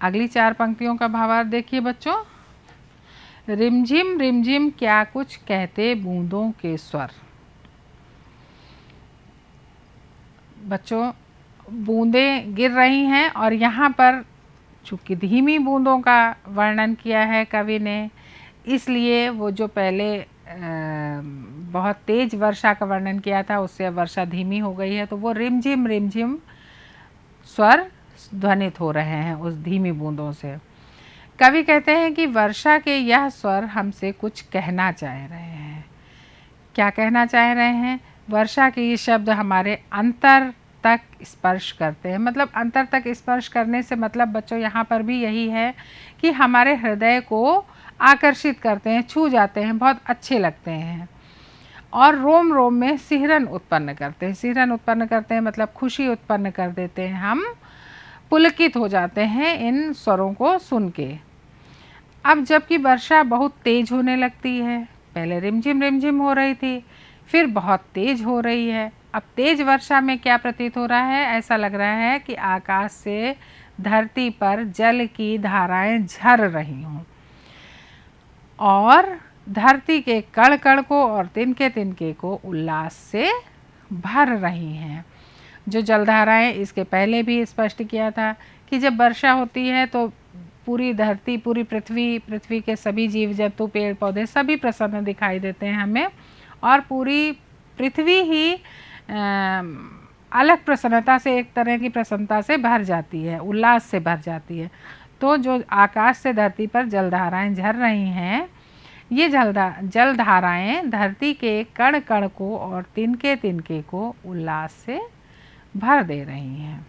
अगली 4 पंक्तियों का भावार्थ देखिए बच्चों। रिमझिम रिमझिम क्या कुछ कहते बूंदों के स्वर। बच्चों बूंदें गिर रही हैं और यहाँ पर चूँकि धीमी बूंदों का वर्णन किया है कवि ने, इसलिए वो जो पहले बहुत तेज़ वर्षा का वर्णन किया था उससे वर्षा धीमी हो गई है, तो वो रिमझिम रिमझिम स्वर ध्वनित हो रहे हैं उस धीमी बूंदों से। कवि कहते हैं कि वर्षा के यह स्वर हमसे कुछ कहना चाह रहे हैं। क्या कहना चाह रहे हैं? वर्षा के ये शब्द हमारे अंतर तक स्पर्श करते हैं। मतलब अंतर तक स्पर्श करने से मतलब बच्चों यहाँ पर भी यही है कि हमारे हृदय को आकर्षित करते हैं, छू जाते हैं, बहुत अच्छे लगते हैं और रोम रोम में सिहरन उत्पन्न करते हैं। सिहरन उत्पन्न करते हैं मतलब खुशी उत्पन्न कर देते हैं, हम पुलकित हो जाते हैं इन स्वरों को सुन के। अब जबकि वर्षा बहुत तेज़ होने लगती है, पहले रिमझिम रिमझिम हो रही थी, फिर बहुत तेज़ हो रही है। अब तेज़ वर्षा में क्या प्रतीत हो रहा है? ऐसा लग रहा है कि आकाश से धरती पर जल की धाराएं झर रही हों और धरती के कण कण को और तिनके तिनके को उल्लास से भर रही हैं। जो जलधाराएं इसके पहले भी स्पष्ट किया था कि जब वर्षा होती है तो पूरी धरती, पूरी पृथ्वी के सभी जीव जंतु, पेड़ पौधे सभी प्रसन्न दिखाई देते हैं हमें और पूरी पृथ्वी ही अलग प्रसन्नता से, एक तरह की प्रसन्नता से भर जाती है, उल्लास से भर जाती है। तो जो आकाश से धरती पर जलधाराएं झर रही हैं, ये जलधाराएं धरती के कण कण को और तिनके तिनके को उल्लास से भर दे रही हैं।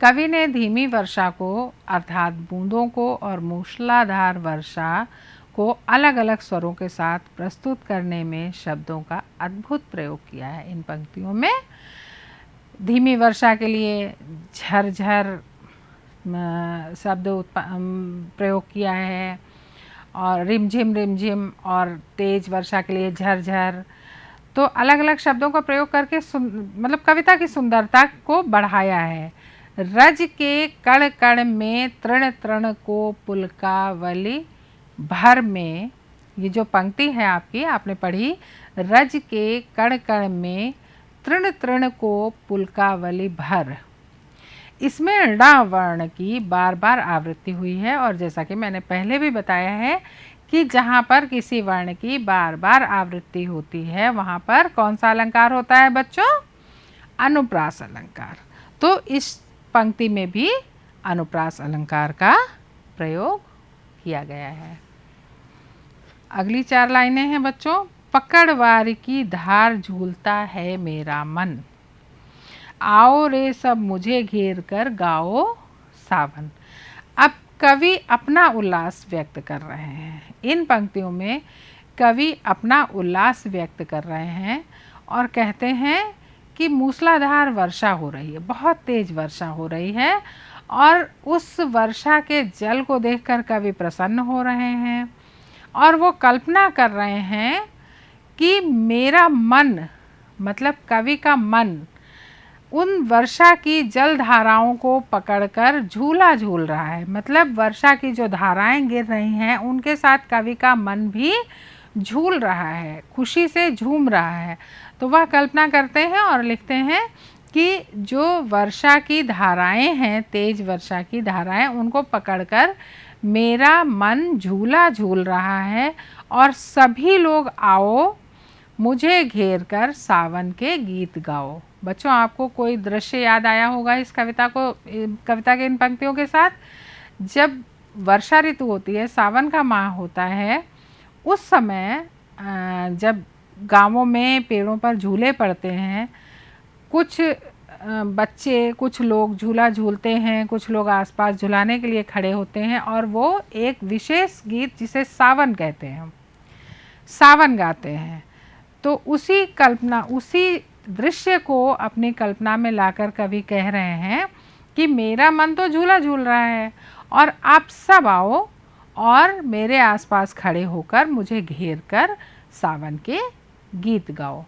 कवि ने धीमी वर्षा को अर्थात बूंदों को और मूसलाधार वर्षा को अलग अलग स्वरों के साथ प्रस्तुत करने में शब्दों का अद्भुत प्रयोग किया है। इन पंक्तियों में धीमी वर्षा के लिए झरझर शब्द प्रयोग किया है और रिमझिम रिमझिम और तेज़ वर्षा के लिए झरझर, तो अलग अलग शब्दों का प्रयोग करके मतलब कविता की सुंदरता को बढ़ाया है। रज के कण कण में तृण तृण को पुलकावली भर में, ये जो पंक्ति है आपकी, आपने पढ़ी, रज के कण कण में तृण तृण को पुलकावली भर, इसमें ण वर्ण की बार बार आवृत्ति हुई है और जैसा कि मैंने पहले भी बताया है कि जहाँ पर किसी वर्ण की बार बार आवृत्ति होती है वहाँ पर कौन सा अलंकार होता है बच्चों? अनुप्रास अलंकार। तो इस पंक्ति में भी अनुप्रास अलंकार का प्रयोग किया गया है। अगली 4 लाइनें हैं बच्चों। पकड़वार की धार झूलता है मेरा मन, आओ रे सब मुझे घेर कर गाओ सावन। अब कवि अपना उल्लास व्यक्त कर रहे हैं। इन पंक्तियों में कवि अपना उल्लास व्यक्त कर रहे हैं और कहते हैं कि मूसलाधार वर्षा हो रही है, बहुत तेज़ वर्षा हो रही है और उस वर्षा के जल को देखकर कवि प्रसन्न हो रहे हैं और वो कल्पना कर रहे हैं कि मेरा मन, मतलब कवि का मन, उन वर्षा की जल धाराओं को पकड़कर झूला झूल रहा है। मतलब वर्षा की जो धाराएं गिर रही हैं उनके साथ कवि का मन भी झूल रहा है, खुशी से झूम रहा है। तो वह कल्पना करते हैं और लिखते हैं कि जो वर्षा की धाराएं हैं, तेज वर्षा की धाराएं, उनको पकड़कर मेरा मन झूला झूल रहा है और सभी लोग आओ मुझे घेर कर सावन के गीत गाओ। बच्चों आपको कोई दृश्य याद आया होगा इस कविता के इन पंक्तियों के साथ? जब वर्षा ऋतु होती है, सावन का माह होता है, उस समय जब गांवों में पेड़ों पर झूले पड़ते हैं, कुछ बच्चे, कुछ लोग झूला झूलते हैं, कुछ लोग आसपास झुलाने के लिए खड़े होते हैं और वो एक विशेष गीत जिसे सावन कहते हैं, सावन गाते हैं। तो उसी दृश्य को अपनी कल्पना में लाकर कवि कह रहे हैं कि मेरा मन तो झूला झूल रहा है और आप सब आओ और मेरे आसपास खड़े होकर मुझे घेर कर सावन के गीत गाओ।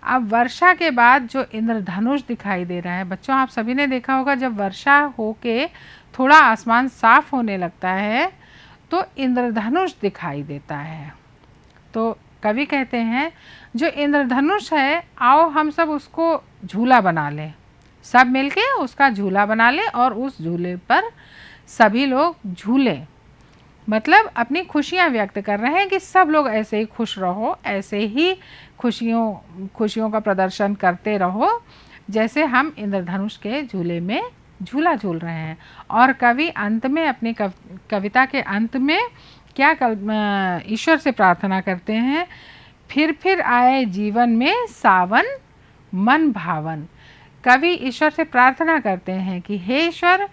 अब वर्षा के बाद जो इंद्रधनुष दिखाई दे रहा है बच्चों, आप सभी ने देखा होगा जब वर्षा होके थोड़ा आसमान साफ होने लगता है तो इंद्रधनुष दिखाई देता है। तो कवि कहते हैं जो इंद्रधनुष है, आओ हम सब उसको झूला बना लें, सब मिलके उसका झूला बना लें और उस झूले पर सभी लोग झूलें। मतलब अपनी खुशियाँ व्यक्त कर रहे हैं कि सब लोग ऐसे ही खुश रहो, ऐसे ही खुशियों का प्रदर्शन करते रहो जैसे हम इंद्रधनुष के झूले में झूला झूल रहे हैं। और कवि अंत में अपनी कविता के अंत में क्या ईश्वर से प्रार्थना करते हैं, फिर आए जीवन में सावन मन भावन। कवि ईश्वर से प्रार्थना करते हैं कि हे ईश्वर,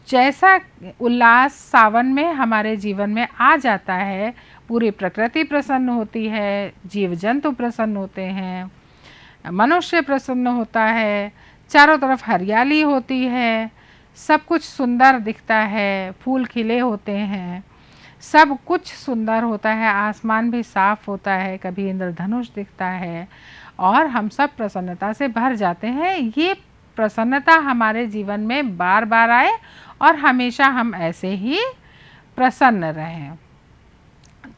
जैसा उल्लास सावन में हमारे जीवन में आ जाता है, पूरी प्रकृति प्रसन्न होती है, जीव जंतु प्रसन्न होते हैं, मनुष्य प्रसन्न होता है, चारों तरफ हरियाली होती है, सब कुछ सुंदर दिखता है, फूल खिले होते हैं, सब कुछ सुंदर होता है, आसमान भी साफ होता है, कभी इंद्रधनुष दिखता है और हम सब प्रसन्नता से भर जाते हैं। ये प्रसन्नता हमारे जीवन में बार बार आए और हमेशा हम ऐसे ही प्रसन्न रहें।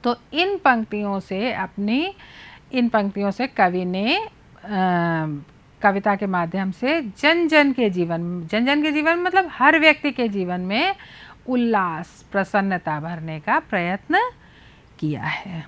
तो इन पंक्तियों से कवि ने कविता के माध्यम से जन जन के जीवन मतलब हर व्यक्ति के जीवन में उल्लास, प्रसन्नता भरने का प्रयत्न किया है।